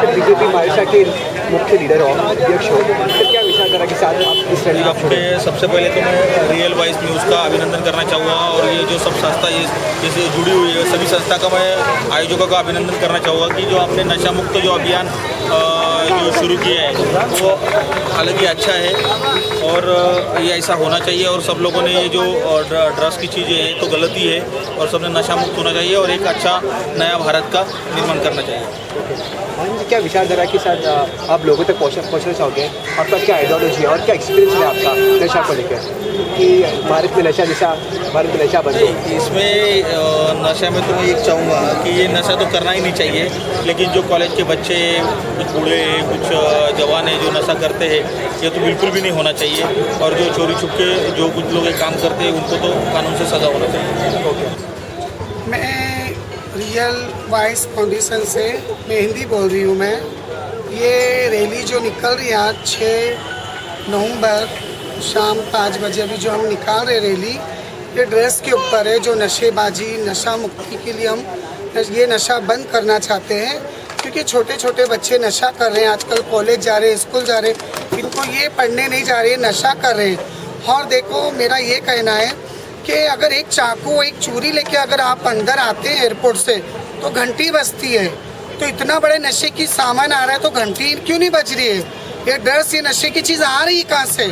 BJP Maharashtra के मुख्य leader हो, अध्यक्ष हो, तो क्या विचार करा कि साथ आप इस रैली में छोड़े? सबसे पहले तो मैं रियल वॉइस न्यूज़ का अभिनंदन करना चाहूँगा और ये जो सब संस्था इससे जुड़ी हुई है सभी संस्था का मैं आयोजकों का अभिनंदन करना चाहूँगा कि जो आपने नशा मुक्त जो अभियान जो शुरू किया है वो अलग ही अच्छा है और ये ऐसा होना चाहिए और सब लोगों ने ये जो ड्रग्स की चीज़ें हैं तो गलती है और सबने नशा मुक्त होना चाहिए और एक अच्छा नया भारत का निर्माण करना चाहिए। क्या विचारधारा के साथ आप लोगों तक पहुँचना चाहोगे? आपका क्या आइडियोलॉजी है और क्या एक्सपीरियंस है आपका नशा को लेकर कि भारत में नशा बंद हो? इसमें नशा में तो मैं एक चाहूँगा कि ये नशा तो करना ही नहीं चाहिए, लेकिन जो कॉलेज के बच्चे, कुछ बूढ़े, कुछ जवान हैं जो नशा करते हैं ये तो बिल्कुल भी नहीं होना चाहिए और जो चोरी छुपके जो कुछ लोग ये काम करते हैं उनको तो कानून से सज़ा होना चाहिए। मैं रियल वॉइस फाउंडेशन से मैं हिंदी बोल रही हूँ। मैं ये रैली जो निकल रही है आज 6 नवंबर शाम 5 बजे अभी जो हम निकाल रहे रैली, ये ड्रेस के ऊपर है। जो नशेबाजी, नशा मुक्ति के लिए हम ये नशा बंद करना चाहते हैं क्योंकि छोटे छोटे बच्चे नशा कर रहे हैं आजकल, कॉलेज जा रहे हैं, स्कूल जा रहे हैं, इनको ये पढ़ने नहीं जा रहे, नशा कर रहे हैं। और देखो मेरा ये कहना है कि अगर एक चाकू, एक चूरी लेके अगर आप अंदर आते हैं एयरपोर्ट से तो घंटी बजती है, तो इतना बड़े नशे की सामान आ रहा है तो घंटी क्यों नहीं बज रही है? ये ड्रग्स, ये नशे की चीज़ आ रही है कहाँ से?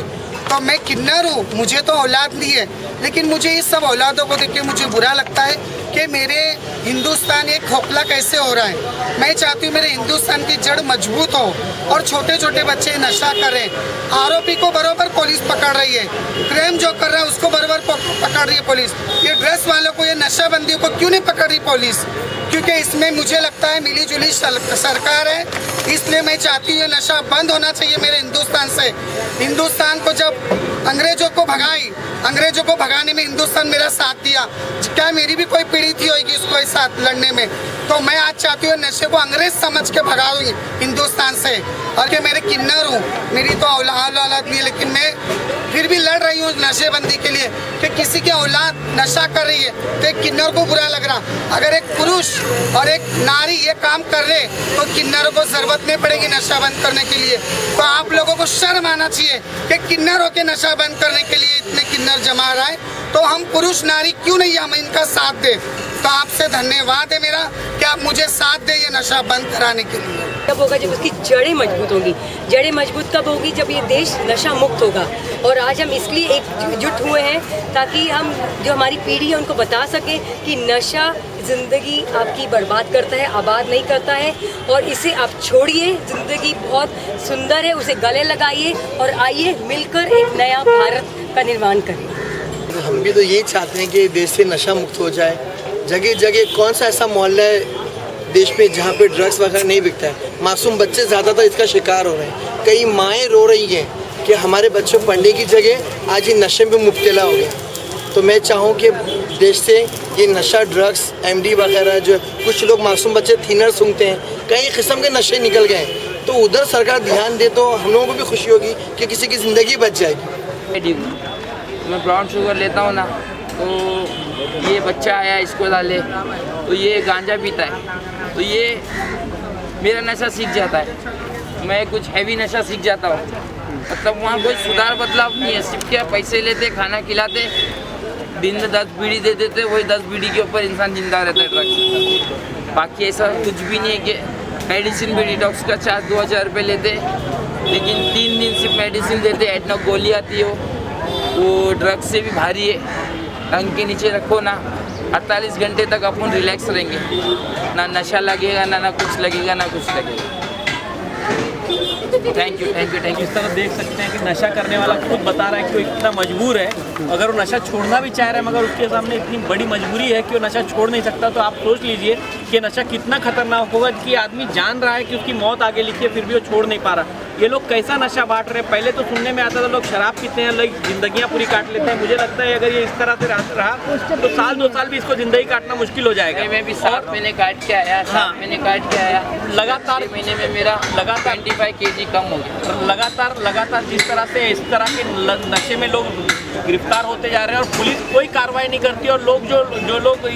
तो मैं किन्नर हूँ, मुझे तो औलाद नहीं है, लेकिन मुझे इस सब औलादों को देख के मुझे बुरा लगता है कि मेरे हिंदुस्तान एक खोखला कैसे हो रहा है। मैं चाहती हूँ मेरे हिंदुस्तान की जड़ मजबूत हो और छोटे छोटे बच्चे नशा कर रहे हैं। आरोपी को बराबर पुलिस पकड़ रही है, क्राइम जो कर रहा है उसको बराबर पकड़ रही है पुलिस। ये ड्रग्स वालों को, ये नशाबंदियों को क्यों नहीं पकड़ रही पुलिस? क्योंकि इसमें मुझे लगता है मिली जुली सरकार है, इसलिए मैं चाहती हूँ ये नशा बंद होना चाहिए मेरे हिंदुस्तान से। हिंदुस्तान को जब अंग्रेजों को भगाने में हिंदुस्तान मेरा साथ दिया, क्या मेरी भी कोई पीढ़ी थी होगी इसको साथ लड़ने में? तो मैं आज चाहती हूँ नशे को अंग्रेज समझ के भगाऊंगी हिंदुस्तान से। और कि मेरे किन्नर हूँ, मेरी तो औलाद नहीं है, लेकिन मैं फिर भी लड़ रही हूँ नशेबंदी के लिए कि किसी की औलाद नशा कर रही है तो एक किन्नर को बुरा लग रहा। अगर एक पुरुष और एक नारी ये काम कर रहे तो किन्नरों को जरूरत नहीं पड़ेगी नशा बंद करने के लिए। तो आप लोगों को शर्म आना चाहिए कि किन्नरों के नशा बंद करने के लिए इतने किन्नर जमा रहा है, तो हम पुरुष नारी क्यों नहीं हम इनका साथ दें? तो आपसे धन्यवाद है मेरा कि आप मुझे साथ दें ये नशा बंद कराने के लिए। कब होगा? जब उसकी जड़ें मजबूत होंगी। जड़ें मजबूत कब होगी? जब ये देश नशा मुक्त होगा। और आज हम इसलिए एकजुट हुए हैं ताकि हम जो हमारी पीढ़ी है उनको बता सकें कि नशा ज़िंदगी आपकी बर्बाद करता है, आबाद नहीं करता है, और इसे आप छोड़िए। ज़िंदगी बहुत सुंदर है, उसे गले लगाइए और आइए मिलकर एक नया भारत का निर्माण करें। हम भी तो यही चाहते हैं कि देश से नशा मुक्त हो जाए। जगह जगह कौन सा ऐसा मोहल्ला है देश में जहाँ पे ड्रग्स वगैरह नहीं बिकता है? मासूम बच्चे ज़्यादातर इसका शिकार हो रहे हैं। कई माएँ रो रही हैं कि हमारे बच्चों पढ़ने की जगह आज ये नशे में मुब्तला हो गए। तो मैं चाहूँ कि देश से ये नशा, ड्रग्स, MD वगैरह, जो कुछ लोग मासूम बच्चे थिनर सूंघते हैं, कई किस्म के नशे निकल गए, तो उधर सरकार ध्यान दे तो हम लोगों को भी खुशी होगी कि किसी की ज़िंदगी बच जाएगी। मैं ब्राउन शुगर लेता हूँ ना, तो ये बच्चा आया इसको डाले तो ये गांजा पीता है, तो ये मेरा नशा सीख जाता है, मैं कुछ हैवी नशा सीख जाता हूँ। मतलब वहाँ कोई सुधार बदलाव नहीं है, सिर्फ क्या पैसे लेते, खाना खिलाते, दिन में 10 बीड़ी दे देते, वही 10 बीड़ी के ऊपर इंसान जिंदा रहता है ड्रग्स। बाकी ऐसा कुछ भी नहीं है कि मेडिसिन भी डिटॉक्स का चार्ज 2000 रुपये लेते, लेकिन 3 दिन सिर्फ मेडिसिन देते, एडनॉक गोली आती है, वो ड्रग्स से भी भारी है। टंग के नीचे रखो ना, 48 घंटे तक अपन रिलैक्स रहेंगे, ना नशा लगेगा, ना कुछ लगेगा, ना कुछ लगेगा। Thank you. इस तरह देख सकते हैं कि नशा करने वाला खुद बता रहा है कि वो इतना मजबूर है, अगर वो नशा छोड़ना भी चाह रहा है मगर उसके सामने इतनी बड़ी मजबूरी है कि वो नशा छोड़ नहीं सकता। तो आप सोच लीजिए कि नशा कितना खतरनाक होगा कि आदमी जान रहा है कि उसकी मौत आगे लिखी है, फिर भी वो छोड़ नहीं पा रहा। ये लोग कैसा नशा बांट रहे हैं? पहले तो सुनने में आता था लोग शराब पीते हैं, लोग जिंदगियां पूरी काट लेते हैं। मुझे लगता है अगर ये इस तरह से रहा तो 1-2 साल भी इसको जिंदगी काटना मुश्किल हो जाएगा। मैं भी 7 महीने काट के आया, 7 महीने काट के आया, लगातार महीने में मेरा लगातार 25 kg कम हो गया। लगातार जिस तरह से इस तरह के नशे में लोग गिरफ्तार होते जा रहे हैं और पुलिस कोई कार्रवाई नहीं करती और लोग जो लोग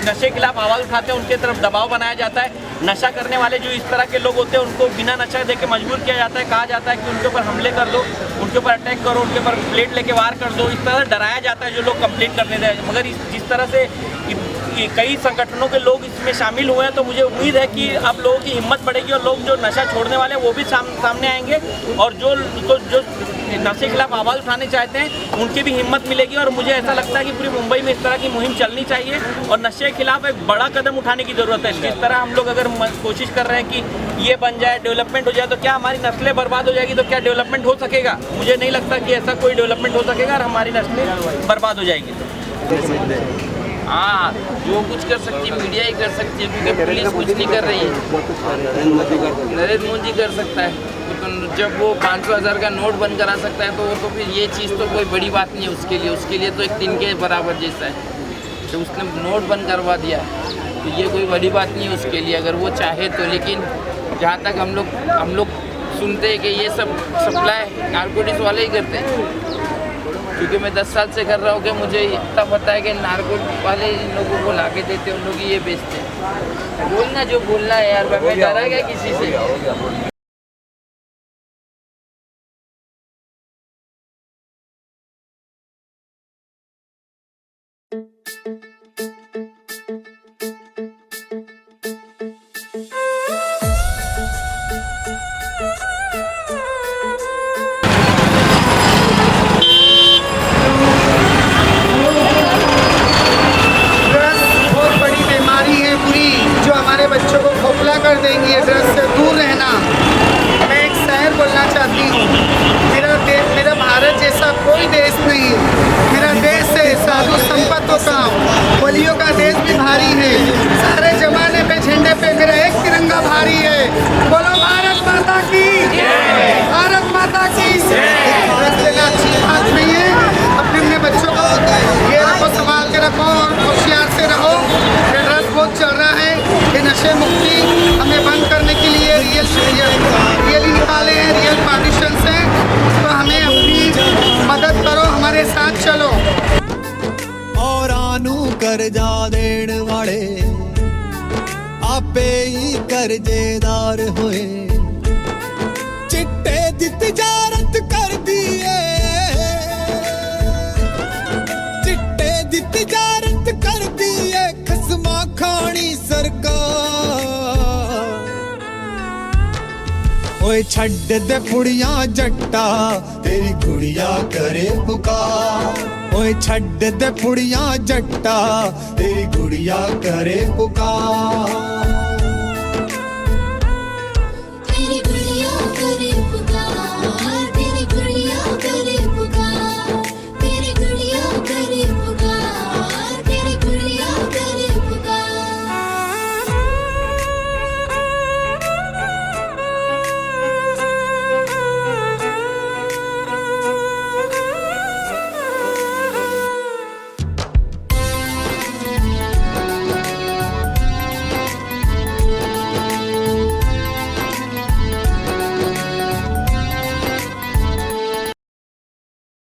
नशे के खिलाफ आवाज़ उठाते हैं उनके तरफ दबाव बनाया जाता है। नशा करने वाले जो इस तरह के लोग होते हैं उनको बिना नशा दे के मजबूर किया जाता है, कहा जाता है कि उनके ऊपर हमले कर दो, उनके ऊपर अटैक करो, उनके ऊपर प्लेट लेके वार कर दो, इस तरह डराया जाता है जो लोग कंप्लेंट करने जाए। मगर जिस तरह से कई संगठनों के लोग इसमें शामिल हुए हैं तो मुझे उम्मीद है कि अब लोगों की हिम्मत बढ़ेगी और लोग जो नशा छोड़ने वाले हैं वो भी सामने आएंगे और जो नशे के खिलाफ आवाज़ उठाने चाहते हैं उनकी भी हिम्मत मिलेगी। और मुझे ऐसा लगता है कि पूरी मुंबई में इस तरह की मुहिम चलनी चाहिए और नशे के खिलाफ एक बड़ा कदम उठाने की ज़रूरत है। जिस तरह हम लोग अगर कोशिश कर रहे हैं कि ये बन जाए, डेवलपमेंट हो जाए, तो क्या हमारी नस्लें बर्बाद हो जाएगी? तो क्या डेवलपमेंट हो सकेगा? मुझे नहीं लगता कि ऐसा कोई डेवलपमेंट हो सकेगा और हमारी नस्लें बर्बाद हो जाएगी। हाँ, जो कुछ कर सकती है मीडिया ही कर सकती है, क्योंकि पुलिस कुछ नहीं कर रही है। नरेंद्र मोदी कर सकता है, तो जब वो 500,000 का नोट बंद करा सकता है तो वो तो फिर ये चीज़ तो कोई बड़ी बात नहीं है उसके लिए तो एक दिन के बराबर जैसा है। तो उसने नोट बंद करवा दिया तो ये कोई बड़ी बात नहीं है उसके लिए, अगर वो चाहे तो। लेकिन जहाँ तक हम लोग सुनते हैं कि ये सब सप्लाई नारकोटिक्स वाले ही करते हैं, क्योंकि मैं 10 साल से कर रहा हूँ कि मुझे इतना पता है कि नारकोटिक्स वाले इन लोगों को ला के देते हैं, उन लोग ये बेचते हैं। बोलना जो बोलना है यार, मैं डरा गया किसी से। बच्चों को खोखला कर देंगे, ड्रग्स से दूर रहना। मैं एक शहर बोलना चाहती हूँ, मेरा भारत जैसा कोई देश नहीं। मेरा देश है साधु संपत्तों का, वलियों का देश भी भारी है। सारे जमाने पे झंडे पे मेरा एक तिरंगा भारी है। बोलो भारत माता की, भारत माता की। ड्रग्स लेना अच्छी बात नहीं है। अपने बच्चों को ये रखो, संभाल के रखो और होशियार से रहो। ड्रग्स बहुत चल रहा है, ये नशे मुक्ति हमें बंद करने के लिए रियल निकाले हैं, रियल पार्टीशन से। तो हमें अपनी मदद करो, हमारे साथ चलो। और आनू करजा देण वाले आपे ही करजेदार होए, चिट्टे दी तिजारत कर दिए, चिट्टे दी तिजारत कर दिए खसमा खानी सरकार। ओए छड्ड दे पुड़िया जट्टा तेरी गुड़िया करे पुकार। ओए छड्ड दे पुड़िया जट्टा तेरी गुड़िया करे पुकार।